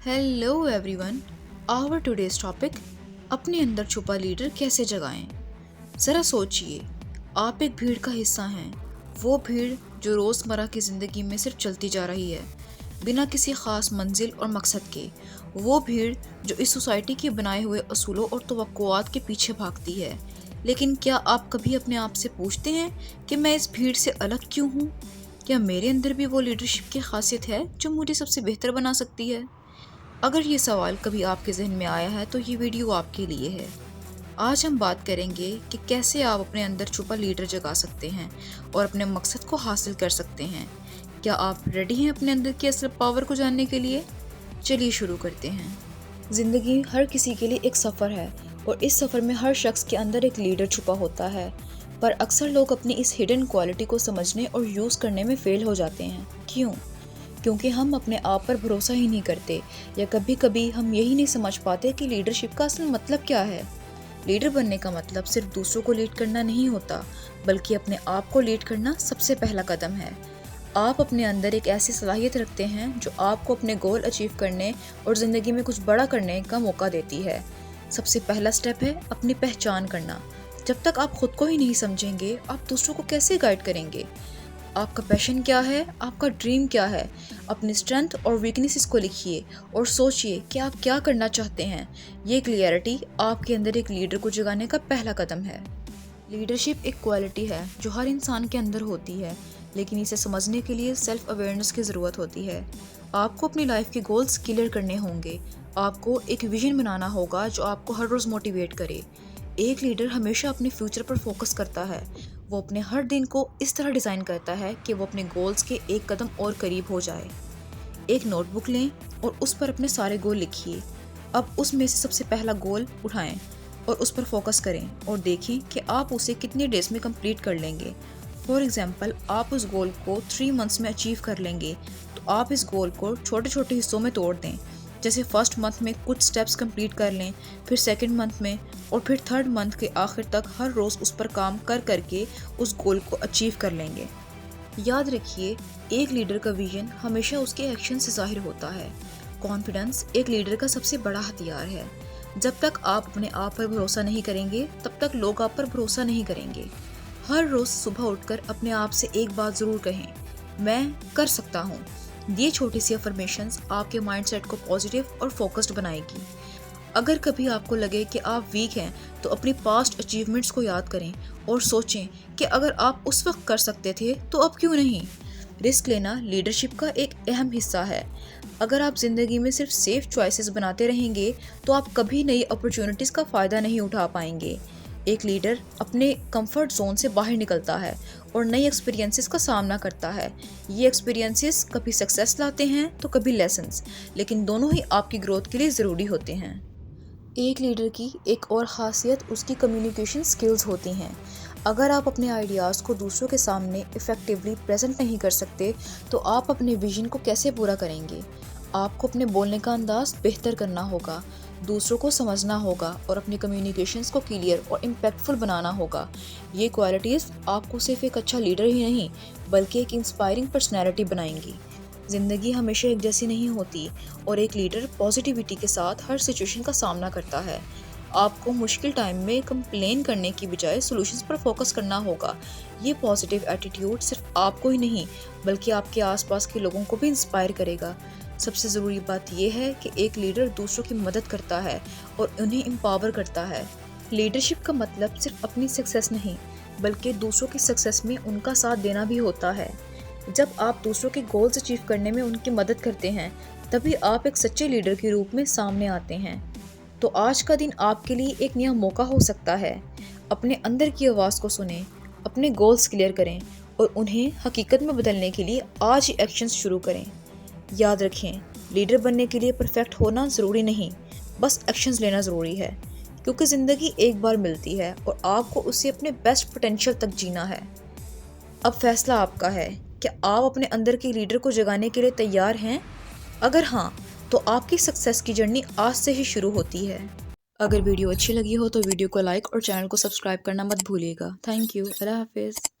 Hello everyone, our today's topic अपने अंदर छुपा लीडर कैसे जगाएं। ज़रा सोचिए, आप एक भीड़ का हिस्सा हैं। वो भीड़ जो रोज़मर्रा की ज़िंदगी में सिर्फ चलती जा रही है, बिना किसी ख़ास मंजिल और मकसद के। वो भीड़ जो इस सोसाइटी के बनाए हुए असूलों और तवक्कुआत के पीछे भागती है। लेकिन क्या आप कभी अपने आप से पूछते हैं कि मैं इस भीड़ से अलग क्यों हूँ? क्या मेरे अंदर भी वो लीडरशिप की खासियत है जो मुझे सबसे बेहतर बना सकती है? अगर ये सवाल कभी आपके जहन में आया है तो ये वीडियो आपके लिए है। आज हम बात करेंगे कि कैसे आप अपने अंदर छुपा लीडर जगा सकते हैं और अपने मकसद को हासिल कर सकते हैं। क्या आप रेडी हैं अपने अंदर की असल पावर को जानने के लिए? चलिए शुरू करते हैं। ज़िंदगी हर किसी के लिए एक सफ़र है और इस सफ़र में हर शख्स के अंदर एक लीडर छुपा होता है, पर अक्सर लोग अपनी इस हिडन क्वालिटी को समझने और यूज़ करने में फ़ेल हो जाते हैं। क्यों? क्योंकि हम अपने आप पर भरोसा ही नहीं करते, या कभी कभी हम यही नहीं समझ पाते कि लीडरशिप का असल मतलब क्या है। लीडर बनने का मतलब सिर्फ दूसरों को लीड करना नहीं होता, बल्कि अपने आप को लीड करना सबसे पहला कदम है। आप अपने अंदर एक ऐसी सलाहियत रखते हैं जो आपको अपने गोल अचीव करने और ज़िंदगी में कुछ बड़ा करने का मौका देती है। सबसे पहला स्टेप है अपनी पहचान करना। जब तक आप खुद को ही नहीं समझेंगे, आप दूसरों को कैसे गाइड करेंगे? आपका पैशन क्या है, आपका ड्रीम क्या है? अपनी स्ट्रेंथ और वीकनेसेस को लिखिए और सोचिए कि आप क्या करना चाहते हैं। ये क्लियरिटी आपके अंदर एक लीडर को जगाने का पहला कदम है। लीडरशिप एक क्वालिटी है जो हर इंसान के अंदर होती है, लेकिन इसे समझने के लिए सेल्फ अवेयरनेस की ज़रूरत होती है। आपको अपनी लाइफ के गोल्स क्लियर करने होंगे। आपको एक विजन बनाना होगा जो आपको हर रोज़ मोटिवेट करे। एक लीडर हमेशा अपने फ्यूचर पर फोकस करता है। वो अपने हर दिन को इस तरह डिज़ाइन करता है कि वो अपने गोल्स के एक कदम और करीब हो जाए। एक नोटबुक लें और उस पर अपने सारे गोल लिखिए। अब उसमें से सबसे पहला गोल उठाएं और उस पर फोकस करें और देखें कि आप उसे कितने डेज में कंप्लीट कर लेंगे। फॉर एग्जांपल, आप उस गोल को 3 मंथ्स में अचीव कर लेंगे, तो आप इस गोल को छोटे छोटे हिस्सों में तोड़ दें। जैसे फर्स्ट मंथ में कुछ स्टेप्स कंप्लीट कर लें, फिर सेकंड मंथ में, और फिर थर्ड मंथ के आखिर तक हर रोज़ उस पर काम कर करके उस गोल को अचीव कर लेंगे। याद रखिए, एक लीडर का विजन हमेशा उसके एक्शन से जाहिर होता है। कॉन्फिडेंस एक लीडर का सबसे बड़ा हथियार है। जब तक आप अपने आप पर भरोसा नहीं करेंगे, तब तक लोग आप पर भरोसा नहीं करेंगे। हर रोज़ सुबह उठकर अपने आप से एक बात ज़रूर कहें, मैं कर सकता हूँ। ये छोटी सी अफर्मेशंस आपके माइंडसेट को पॉजिटिव और फोकस्ड बनाएगी। अगर कभी आपको लगे कि आप वीक हैं, तो अपनी पास्ट अचीवमेंट्स को याद करें और सोचें कि अगर आप उस वक्त कर सकते थे तो अब क्यों नहीं। रिस्क लेना लीडरशिप का एक अहम हिस्सा है। अगर आप ज़िंदगी में सिर्फ सेफ चॉइसेस बनाते रहेंगे, तो आप कभी नई अपॉर्चुनिटीज़ का फ़ायदा नहीं उठा पाएंगे। एक लीडर अपने कंफर्ट जोन से बाहर निकलता है और नई एक्सपीरियंसेस का सामना करता है। ये एक्सपीरियंसेस कभी सक्सेस लाते हैं तो कभी लेसन्स, लेकिन दोनों ही आपकी ग्रोथ के लिए ज़रूरी होते हैं। एक लीडर की एक और ख़ासियत उसकी कम्युनिकेशन स्किल्स होती हैं। अगर आप अपने आइडियाज़ को दूसरों के सामने इफ़ेक्टिवली प्रेजेंट नहीं कर सकते, तो आप अपने विजन को कैसे पूरा करेंगे? आपको अपने बोलने का अंदाज़ बेहतर करना होगा, दूसरों को समझना होगा और अपनी कम्युनिकेशंस को क्लियर और इम्पैक्टफुल बनाना होगा। ये क्वालिटीज़ आपको सिर्फ एक अच्छा लीडर ही नहीं, बल्कि एक इंस्पायरिंग पर्सनैलिटी बनाएंगी। ज़िंदगी हमेशा एक जैसी नहीं होती और एक लीडर पॉजिटिविटी के साथ हर सिचुएशन का सामना करता है। आपको मुश्किल टाइम में कंप्लेन करने की बजाय सॉल्यूशंस पर फोकस करना होगा। ये पॉजिटिव एटीट्यूड सिर्फ आपको ही नहीं, बल्कि आपके आसपास के लोगों को भी इंस्पायर करेगा। सबसे ज़रूरी बात यह है कि एक लीडर दूसरों की मदद करता है और उन्हें एम्पावर करता है। लीडरशिप का मतलब सिर्फ अपनी सक्सेस नहीं, बल्कि दूसरों की सक्सेस में उनका साथ देना भी होता है। जब आप दूसरों के गोल्स अचीव करने में उनकी मदद करते हैं, तभी आप एक सच्चे लीडर के रूप में सामने आते हैं। तो आज का दिन आपके लिए एक नया मौका हो सकता है। अपने अंदर की आवाज़ को सुनें, अपने गोल्स क्लियर करें और उन्हें हकीकत में बदलने के लिए आज ही एक्शंस शुरू करें। याद रखें, लीडर बनने के लिए परफेक्ट होना ज़रूरी नहीं, बस एक्शंस लेना ज़रूरी है, क्योंकि ज़िंदगी एक बार मिलती है और आपको उसे अपने बेस्ट पोटेंशियल तक जीना है। अब फैसला आपका है, क्या आप अपने अंदर के लीडर को जगाने के लिए तैयार हैं? अगर हाँ, तो आपकी सक्सेस की जर्नी आज से ही शुरू होती है। अगर वीडियो अच्छी लगी हो तो वीडियो को लाइक और चैनल को सब्सक्राइब करना मत भूलिएगा। Thank you. अल्लाह हाफिज़।